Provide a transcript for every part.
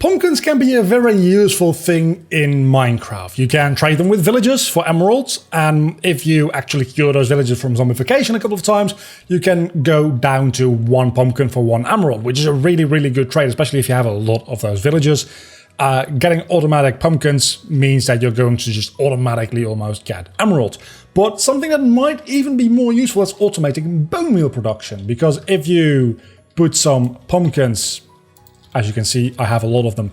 Pumpkins can be a very useful thing in Minecraft. You can trade them with villagers for emeralds, and if you actually cure those villagers from zombification a couple of times, you can go down to 1 pumpkin for 1 emerald, which is a really, really good trade, especially if you have a lot of those villagers. Getting automatic pumpkins means that you're going to just automatically almost get emeralds. But something that might even be more useful is automating bone meal production, because if you put some pumpkins, as you can see, I have a lot of them,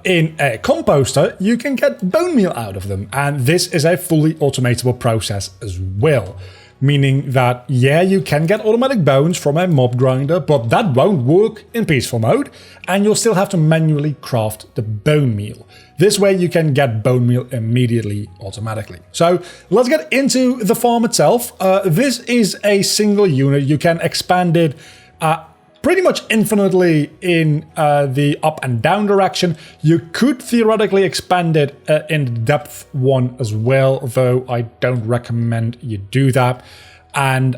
in a composter, you can get bone meal out of them. And this is a fully automatable process as well. Meaning that, yeah, you can get automatic bones from a mob grinder, but that won't work in peaceful mode, and you'll still have to manually craft the bone meal. This way you can get bone meal immediately, automatically. So let's get into the farm itself. This is a single unit. You can expand it pretty much infinitely in the up and down direction. You could theoretically expand it in the depth one as well, though I don't recommend you do that. And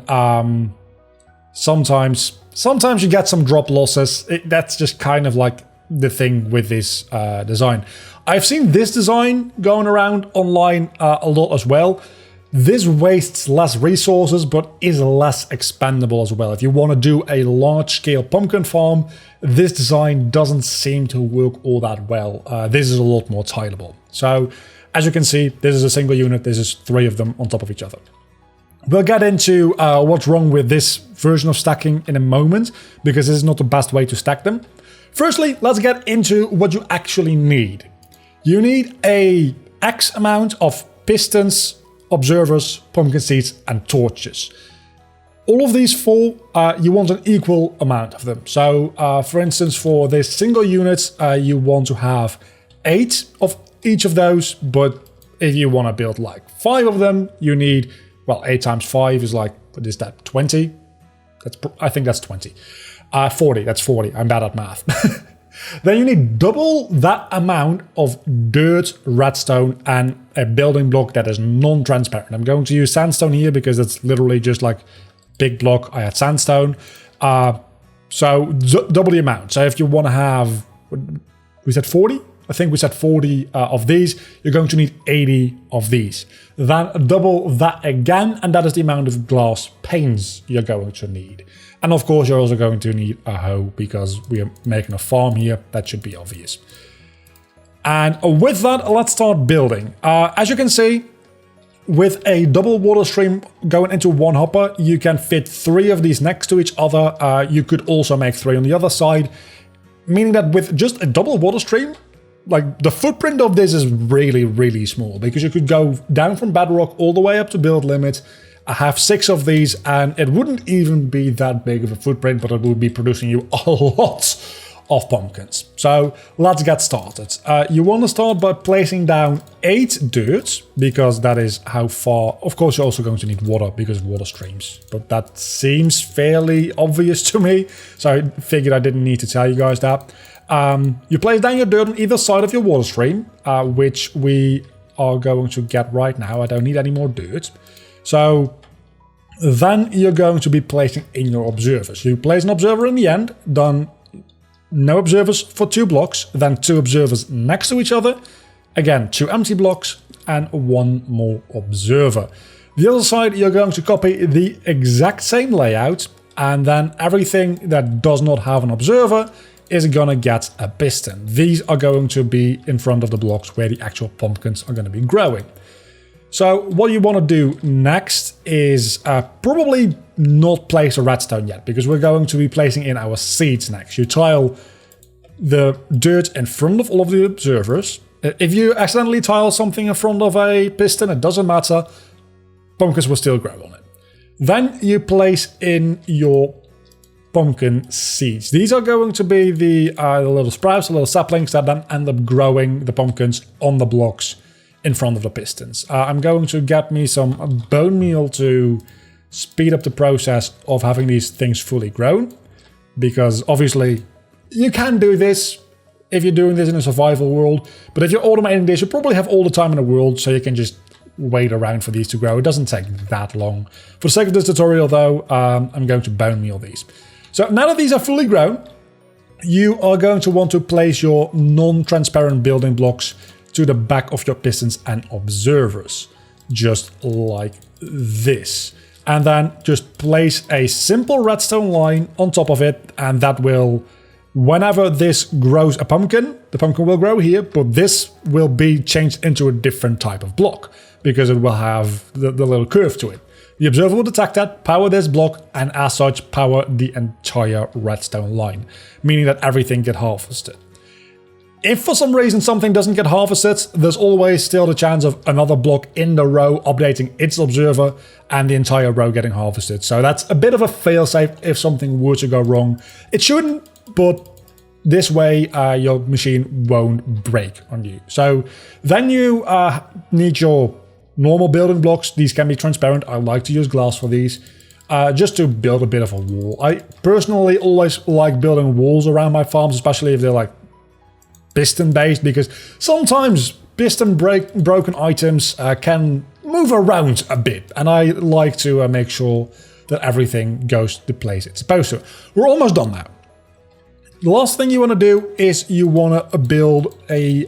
sometimes you get some drop losses. That's just kind of like the thing with this design. I've seen this design going around online a lot as well. This wastes less resources, but is less expandable as well. If you want to do a large-scale pumpkin farm, this design doesn't seem to work all that well. This is a lot more tileable. So, as you can see, this is a single unit. This is 3 of them on top of each other. We'll get into what's wrong with this version of stacking in a moment, because this is not the best way to stack them. Firstly, let's get into what you actually need. You need a X amount of pistons, observers, pumpkin seeds, and torches. All of these 4, you want an equal amount of them. So, for instance, for this single unit, you want to have 8 of each of those, but if you want to build like 5 of them, you need, well, 8 times 5 is like, what is that, 20? I think that's 20. 40, that's 40, I'm bad at math. Then you need double that amount of dirt, redstone, and a building block that is non-transparent. I'm going to use sandstone here because it's literally just like big block. I had sandstone. So double the amount. So if you want to have, we said 40? I think we said 40 of these. You're going to need 80 of these. Then double that again, and that is the amount of glass panes you're going to need. And of course, you're also going to need a hoe because we are making a farm here. That should be obvious. And with that, let's start building. As you can see, with a double water stream going into 1 hopper, you can fit 3 of these next to each other. You could also make 3 on the other side, meaning that with just a double water stream, like the footprint of this is really, really small, because you could go down from bedrock all the way up to build limit. I have 6 of these, and it wouldn't even be that big of a footprint, but it would be producing you a lot of pumpkins. So let's get started. You want to start by placing down 8 dirt, because that is how far. Of course, you're also going to need water because of water streams, but that seems fairly obvious to me, so I figured I didn't need to tell you guys that. You place down your dirt on either side of your water stream, which we are going to get right now. I don't need any more dirt. So then you're going to be placing in your observers. You place an observer in the end, then no observers for 2 blocks, then 2 observers next to each other, again 2 empty blocks, and 1 more observer. The other side, you're going to copy the exact same layout, and then everything that does not have an observer is gonna get a piston. These are going to be in front of the blocks where the actual pumpkins are going to be growing. So what you want to do next is probably not place a redstone yet, because we're going to be placing in our seeds next. You tile the dirt in front of all of the observers. If you accidentally tile something in front of a piston, it doesn't matter. Pumpkins will still grow on it. Then you place in your pumpkin seeds. These are going to be the little sprouts, the little saplings that then end up growing the pumpkins on the blocks in front of the pistons. I'm going to get me some bone meal to speed up the process of having these things fully grown, because obviously you can do this if you're doing this in a survival world, but if you're automating this, you probably have all the time in the world, so you can just wait around for these to grow. It doesn't take that long. For the sake of this tutorial though, I'm going to bone meal these. So now that these are fully grown, you are going to want to place your non-transparent building blocks to the back of your pistons and observers, just like this. And then just place a simple redstone line on top of it, and that will, whenever this grows a pumpkin, the pumpkin will grow here, but this will be changed into a different type of block because it will have the little curve to it. The observer will detect that, power this block, and as such power the entire redstone line, meaning that everything gets harvested. If for some reason something doesn't get harvested, there's always still the chance of another block in the row updating its observer and the entire row getting harvested. So that's a bit of a failsafe if something were to go wrong. It shouldn't, but this way your machine won't break on you. So then you need your normal building blocks. These can be transparent. I like to use glass for these, just to build a bit of a wall. I personally always like building walls around my farms, especially if they're like piston based, because sometimes piston broken items can move around a bit, and I like to make sure that everything goes to place it's supposed to. We're almost done now. The last thing you want to do is you want to build a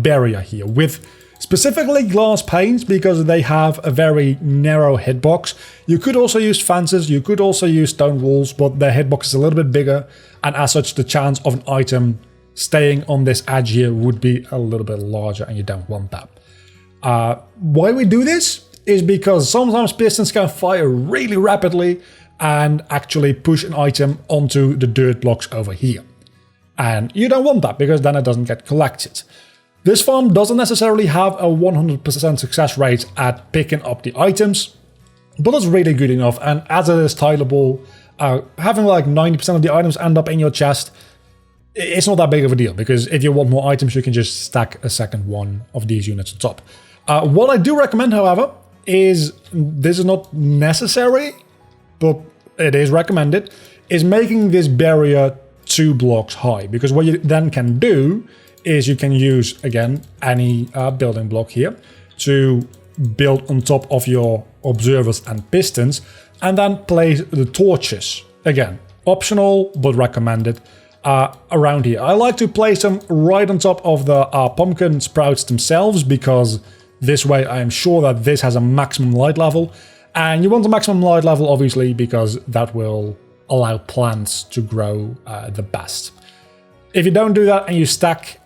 barrier here with specifically glass panes, because they have a very narrow hitbox. You could also use fences, you could also use stone walls, but their hitbox is a little bit bigger, and as such the chance of an item staying on this edge here would be a little bit larger, and you don't want that. Why we do this is because sometimes pistons can fire really rapidly and actually push an item onto the dirt blocks over here. And you don't want that, because then it doesn't get collected. This farm doesn't necessarily have a 100% success rate at picking up the items, but it's really good enough. And as it is tileable, having like 90% of the items end up in your chest, it's not that big of a deal, because if you want more items, you can just stack a second one of these units on top. What I do recommend, however, is, this is not necessary, but it is recommended, is making this barrier 2 blocks high, because what you then can do is you can use, again, any building block here to build on top of your observers and pistons, and then place the torches. Again, optional, but recommended. Around here. I like to place them right on top of the pumpkin sprouts themselves, because this way I am sure that this has a maximum light level, and you want the maximum light level obviously because that will allow plants to grow the best. If you don't do that and you stack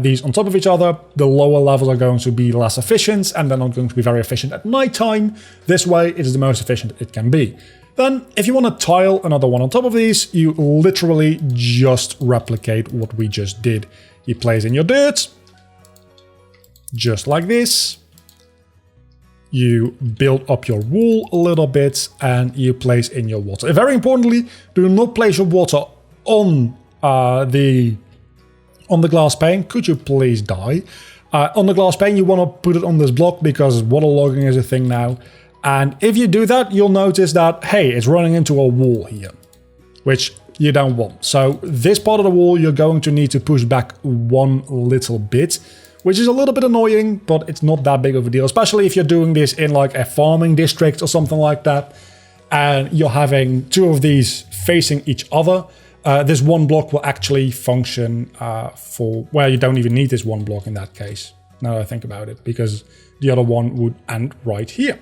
these on top of each other, the lower levels are going to be less efficient, and they're not going to be very efficient at nighttime. This way it is the most efficient it can be. Then, if you want to tile another one on top of these, you literally just replicate what we just did. You place in your dirt, just like this. You build up your wool a little bit, and you place in your water. Very importantly, do not place your water on the glass pane. Could you please die? On the glass pane, you want to put it on this block, because waterlogging is a thing now. And if you do that, you'll notice that, hey, it's running into a wall here, which you don't want. So this part of the wall, you're going to need to push back one little bit, which is a little bit annoying, but it's not that big of a deal, especially if you're doing this in like a farming district or something like that, and you're having 2 of these facing each other. This one block will actually function for, well, you don't even need this one block in that case, now that I think about it, because the other one would end right here.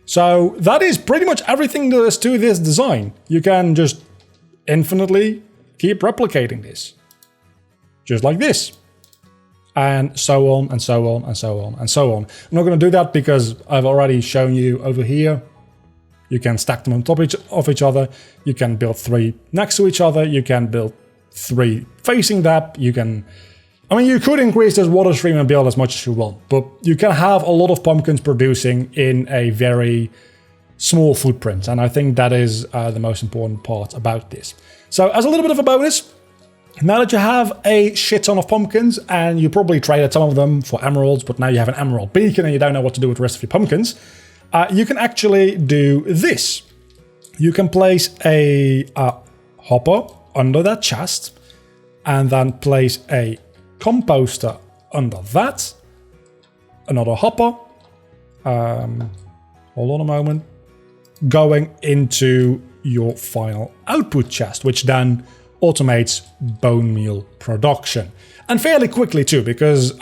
So that is pretty much everything there is to this design. You can just infinitely keep replicating this. Just like this. And so on, and so on, and so on, and so on. I'm not going to do that because I've already shown you over here. You can stack them on top of each other. You can build 3 next to each other. You can build 3 facing that. You can... I mean, you could increase this water stream and build as much as you want, but you can have a lot of pumpkins producing in a very small footprint, and I think that is the most important part about this. So, as a little bit of a bonus, now that you have a shit ton of pumpkins, and you probably traded some of them for emeralds, but now you have an emerald beacon and you don't know what to do with the rest of your pumpkins, you can actually do this. You can place a hopper under that chest, and then place a composter under that, another hopper, hold on a moment, going into your final output chest, which then automates bone meal production. And fairly quickly too, because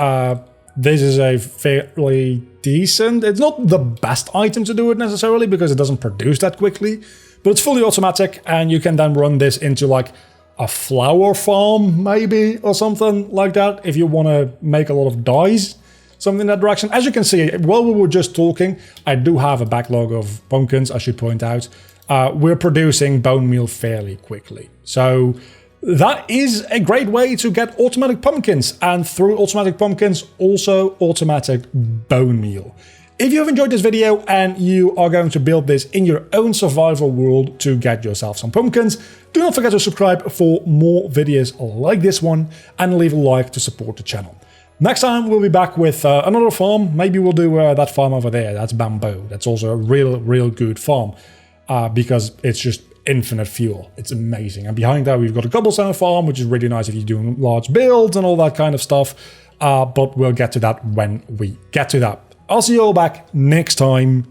this is a fairly decent, it's not the best item to do it necessarily because it doesn't produce that quickly, but it's fully automatic and you can then run this into like a flower farm maybe or something like that if you want to make a lot of dyes, something in that direction. As you can see, while we were just talking, I do have a backlog of pumpkins, I should point out. We're producing bone meal fairly quickly. So that is a great way to get automatic pumpkins, and through automatic pumpkins, also automatic bone meal. If you have enjoyed this video and you are going to build this in your own survival world to get yourself some pumpkins, do not forget to subscribe for more videos like this one and leave a like to support the channel. Next time we'll be back with another farm. Maybe we'll do that farm over there. That's bamboo. That's also a real good farm because it's just infinite fuel. It's amazing. And behind that we've got a cobblestone farm, which is really nice if you're doing large builds and all that kind of stuff. But we'll get to that when we get to that. I'll see you all back next time.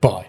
Bye.